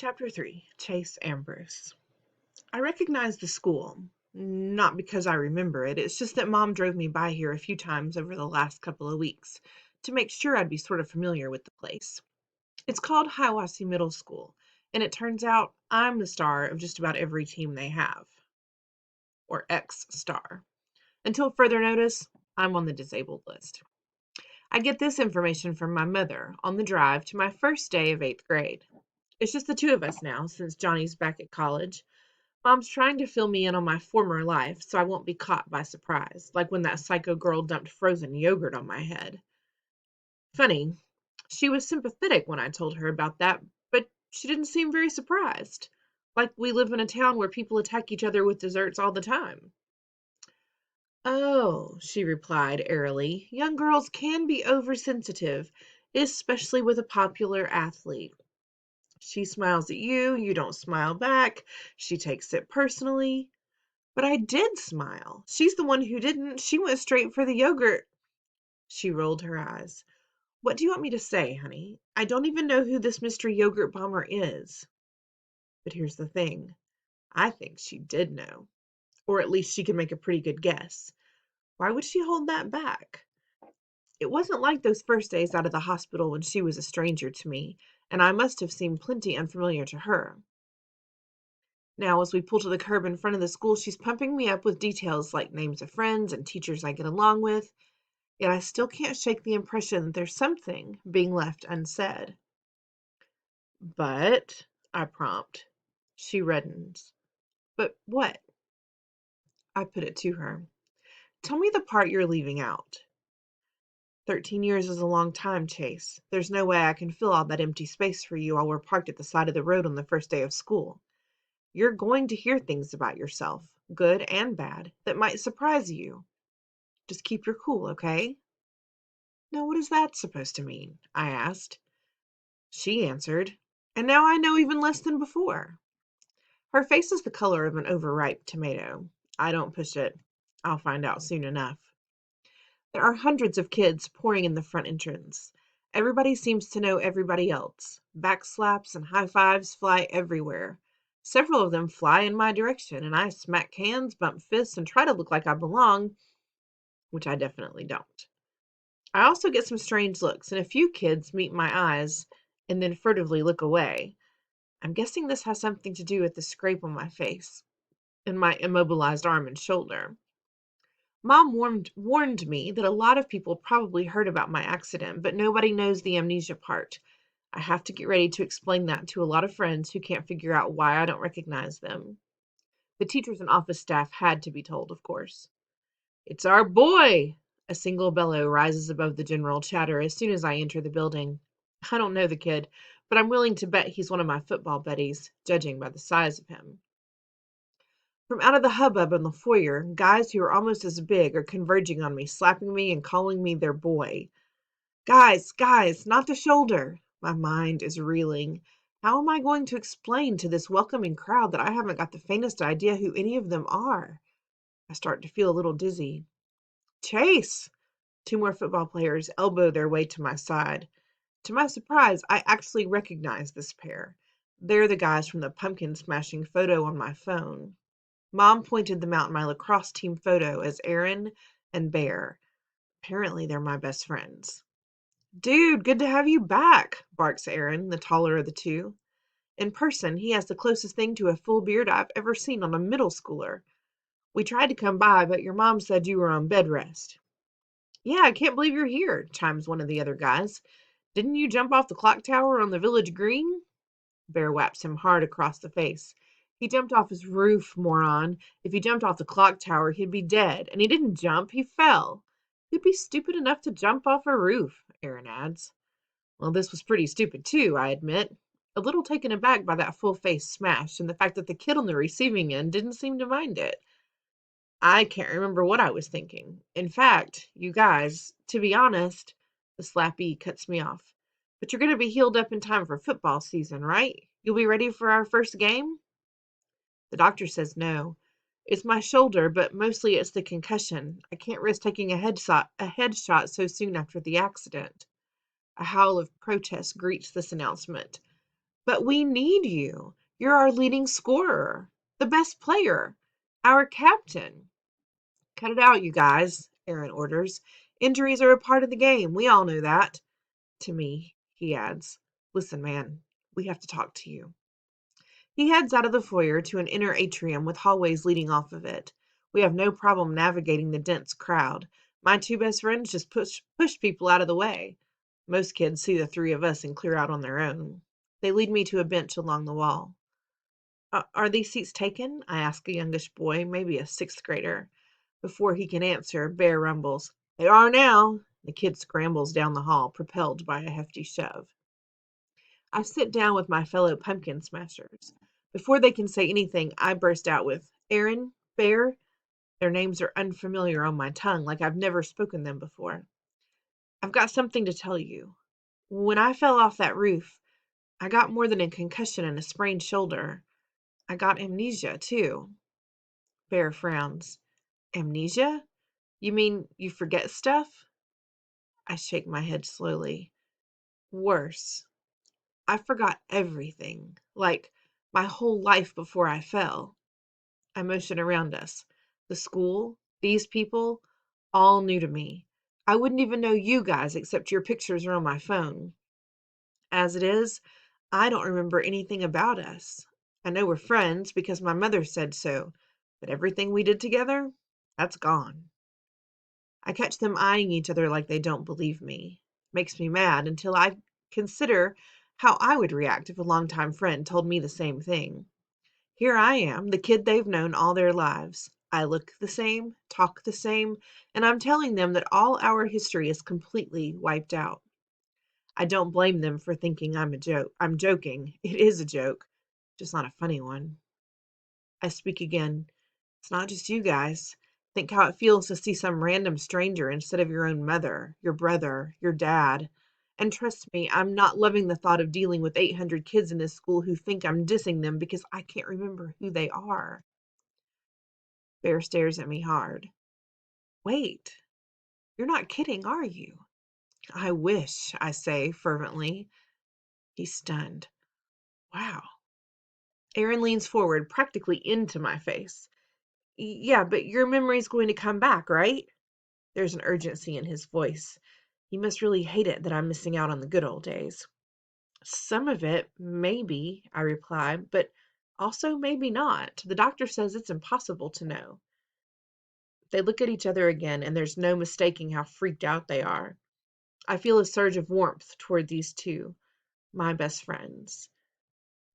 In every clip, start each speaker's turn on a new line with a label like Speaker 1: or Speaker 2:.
Speaker 1: Chapter 3. Chase Ambrose. I recognize the school. Not because I remember it, it's just that Mom drove me by here a few times over the last couple of weeks to make sure I'd be sort of familiar with the place. It's called Hiawassee Middle School, and it turns out I'm the star of just about every team they have. Or ex-star. Until further notice, I'm on the disabled list. I get this information from my mother on the drive to my first day of 8th grade. It's just the two of us now, since Johnny's back at college. Mom's trying to fill me in on my former life so I won't be caught by surprise, like when that psycho girl dumped frozen yogurt on my head. Funny, she was sympathetic when I told her about that, but she didn't seem very surprised. Like we live in a town where people attack each other with desserts all the time. Oh, she replied airily, young girls can be oversensitive, especially with a popular athlete. She smiles at you, you don't smile back. She takes it personally. But I did smile. She's the one who didn't. She went straight for the yogurt. She rolled her eyes. What do you want me to say, honey? I don't even know who this mystery yogurt bomber is. But here's the thing. I think she did know. Or at least she could make a pretty good guess. Why would she hold that back? It wasn't like those first days out of the hospital when she was a stranger to me, and I must have seemed plenty unfamiliar to her. Now, as we pull to the curb in front of the school, she's pumping me up with details like names of friends and teachers I get along with, yet I still can't shake the impression that there's something being left unsaid. But, I prompt. She reddens. But what? I put it to her. Tell me the part you're leaving out. 13 years is a long time, Chase. There's no way I can fill all that empty space for you while we're parked at the side of the road on the first day of school. You're going to hear things about yourself, good and bad, that might surprise you. Just keep your cool, okay? Now, what is that supposed to mean? I asked. She answered, and now I know even less than before. Her face is the color of an overripe tomato. I don't push it. I'll find out soon enough. There are hundreds of kids pouring in the front entrance. Everybody seems to know everybody else. Backslaps and high fives fly everywhere. Several of them fly in my direction, and I smack hands, bump fists, and try to look like I belong, which I definitely don't. I also get some strange looks, and a few kids meet my eyes and then furtively look away. I'm guessing this has something to do with the scrape on my face and my immobilized arm and shoulder. Mom warned me that a lot of people probably heard about my accident, but nobody knows the amnesia part. I have to get ready to explain that to a lot of friends who can't figure out why I don't recognize them. The teachers and office staff had to be told, of course. It's our boy! A single bellow rises above the general chatter as soon as I enter the building. I don't know the kid, but I'm willing to bet he's one of my football buddies, judging by the size of him. From out of the hubbub in the foyer, guys who are almost as big are converging on me, slapping me and calling me their boy. Guys, not the shoulder. My mind is reeling. How am I going to explain to this welcoming crowd that I haven't got the faintest idea who any of them are? I start to feel a little dizzy. Chase! Two more football players elbow their way to my side. To my surprise, I actually recognize this pair. They're the guys from the pumpkin smashing photo on my phone. Mom pointed them out in my lacrosse team photo as Aaron and Bear. Apparently, they're my best friends. Dude, good to have you back, barks Aaron, the taller of the two. In person, he has the closest thing to a full beard I've ever seen on a middle schooler. We tried to come by, but your mom said you were on bed rest. Yeah, I can't believe you're here, chimes one of the other guys. Didn't you jump off the clock tower on the village green? Bear whaps him hard across the face. He jumped off his roof, moron. If he jumped off the clock tower, he'd be dead. And he didn't jump, he fell. Who'd be stupid enough to jump off a roof? Aaron adds. Well, this was pretty stupid too, I admit. A little taken aback by that full face smash and the fact that the kid on the receiving end didn't seem to mind it. I can't remember what I was thinking. In fact, you guys, to be honest, the slappy cuts me off. But you're going to be healed up in time for football season, right? You'll be ready for our first game? The doctor says no. It's my shoulder, but mostly it's the concussion. I can't risk taking a headshot so soon after the accident. A howl of protest greets this announcement. But we need you. You're our leading scorer, the best player, our captain. Cut it out, you guys, Aaron orders. Injuries are a part of the game. We all know that. To me, he adds, listen, man, we have to talk to you. He heads out of the foyer to an inner atrium with hallways leading off of it. We have no problem navigating the dense crowd. My two best friends just push people out of the way. Most kids see the three of us and clear out on their own. They lead me to a bench along the wall. Are these seats taken? I ask a youngish boy, maybe a sixth grader. Before he can answer, Bear rumbles, they are now. The kid scrambles down the hall, propelled by a hefty shove. I sit down with my fellow pumpkin smashers. Before they can say anything, I burst out with, Aaron, Bear. Their names are unfamiliar on my tongue, like I've never spoken them before. I've got something to tell you. When I fell off that roof, I got more than a concussion and a sprained shoulder. I got amnesia, too. Bear frowns. Amnesia? You mean you forget stuff? I shake my head slowly. Worse. I forgot everything. Like my whole life before I fell. I motion around us. The school, these people, all new to me. I wouldn't even know you guys except your pictures are on my phone. As it is, I don't remember anything about us. I know we're friends because my mother said so, but everything we did together, that's gone. I catch them eyeing each other like they don't believe me. Makes me mad until I consider how I would react if a longtime friend told me the same thing. Here I am, the kid they've known all their lives. I look the same, talk the same, and I'm telling them that all our history is completely wiped out. I don't blame them for thinking I'm a joke. I'm joking. It is a joke, just not a funny one. I speak again. It's not just you guys. Think how it feels to see some random stranger instead of your own mother, your brother, your dad. And trust me, I'm not loving the thought of dealing with 800 kids in this school who think I'm dissing them because I can't remember who they are. Bear stares at me hard. Wait, you're not kidding, are you? I wish, I say fervently. He's stunned. Wow. Aaron leans forward, practically into my face. Yeah, but your memory's going to come back, right? There's an urgency in his voice. He must really hate it that I'm missing out on the good old days. Some of it, maybe, I reply, but also maybe not. The doctor says it's impossible to know. They look at each other again, and there's no mistaking how freaked out they are. I feel a surge of warmth toward these two, my best friends.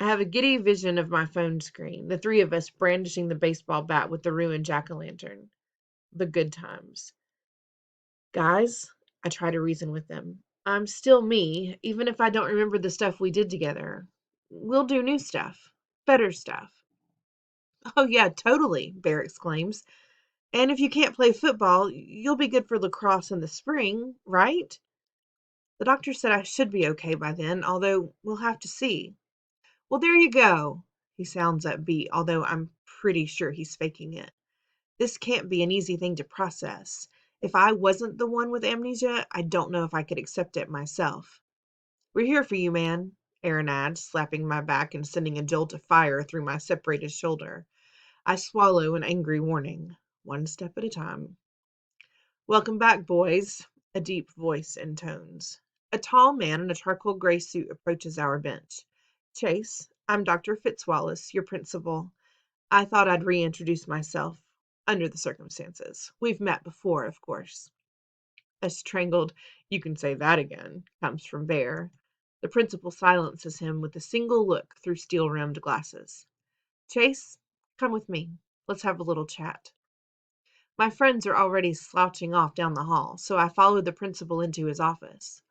Speaker 1: I have a giddy vision of my phone screen, the three of us brandishing the baseball bat with the ruined jack-o'-lantern. The good times. Guys, I try to reason with them. I'm still me, even if I don't remember the stuff we did together. We'll do new stuff. Better stuff. Oh, yeah, totally, Bear exclaims. And if you can't play football, you'll be good for lacrosse in the spring, right? The doctor said I should be okay by then, although we'll have to see. Well, there you go. He sounds upbeat, although I'm pretty sure he's faking it. This can't be an easy thing to process. If I wasn't the one with amnesia, I don't know if I could accept it myself. We're here for you, man, Aaron adds, slapping my back and sending a jolt of fire through my separated shoulder. I swallow an angry warning, one step at a time. Welcome back, boys, a deep voice intones. A tall man in a charcoal gray suit approaches our bench. Chase, I'm Dr. Fitzwallace, your principal. I thought I'd reintroduce myself under the circumstances. We've met before, of course. A strangled, you can say that again, comes from Bear. The principal silences him with a single look through steel-rimmed glasses. Chase, come with me. Let's have a little chat. My friends are already slouching off down the hall, so I follow the principal into his office.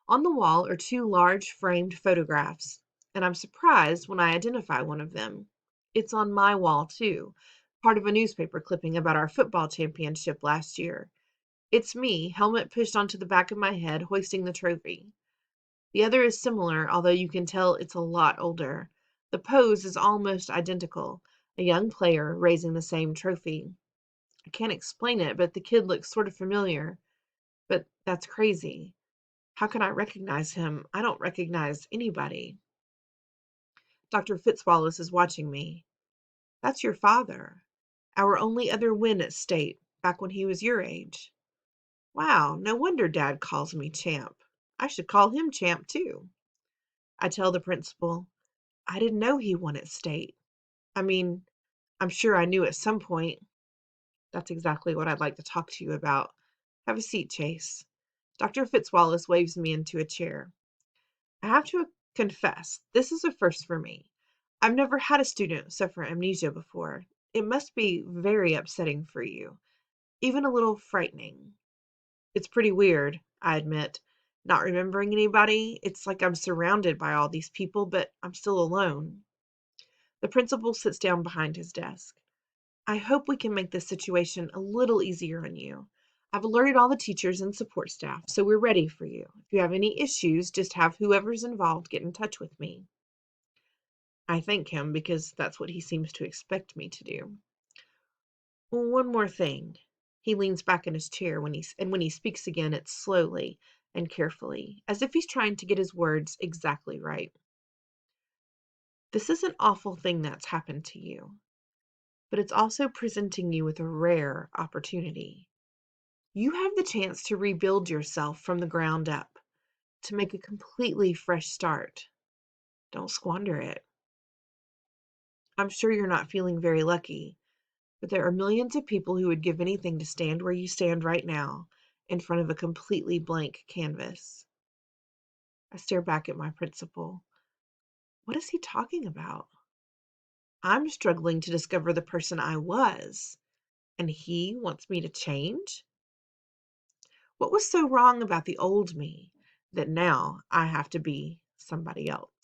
Speaker 1: On the wall are two large framed photographs, and I'm surprised when I identify one of them. It's on my wall, too, part of a newspaper clipping about our football championship last year. It's me, helmet pushed onto the back of my head, hoisting the trophy. The other is similar, although you can tell it's a lot older. The pose is almost identical, a young player raising the same trophy. I can't explain it, but the kid looks sort of familiar. But that's crazy. How can I recognize him? I don't recognize anybody. Dr. Fitzwallace is watching me. That's your father. Our only other win at state, back when he was your age. Wow, no wonder Dad calls me Champ. I should call him Champ too. I tell the principal, I didn't know he won at state. I mean, I'm sure I knew at some point. That's exactly what I'd like to talk to you about. Have a seat, Chase. Dr. Fitzwallace waves me into a chair. I have to confess, this is a first for me. I've never had a student suffer amnesia before. It must be very upsetting for you, even a little frightening. It's pretty weird, I admit. Not remembering anybody, it's like I'm surrounded by all these people, but I'm still alone. The principal sits down behind his desk. I hope we can make this situation a little easier on you. I've alerted all the teachers and support staff, so we're ready for you. If you have any issues, just have whoever's involved get in touch with me. I thank him because that's what he seems to expect me to do. One more thing. He leans back in his chair when he speaks again, it's slowly and carefully, as if he's trying to get his words exactly right. This is an awful thing that's happened to you, but it's also presenting you with a rare opportunity. You have the chance to rebuild yourself from the ground up, to make a completely fresh start. Don't squander it. I'm sure you're not feeling very lucky, but there are millions of people who would give anything to stand where you stand right now, in front of a completely blank canvas. I stare back at my principal. What is he talking about? I'm struggling to discover the person I was, and he wants me to change? What was so wrong about the old me that now I have to be somebody else?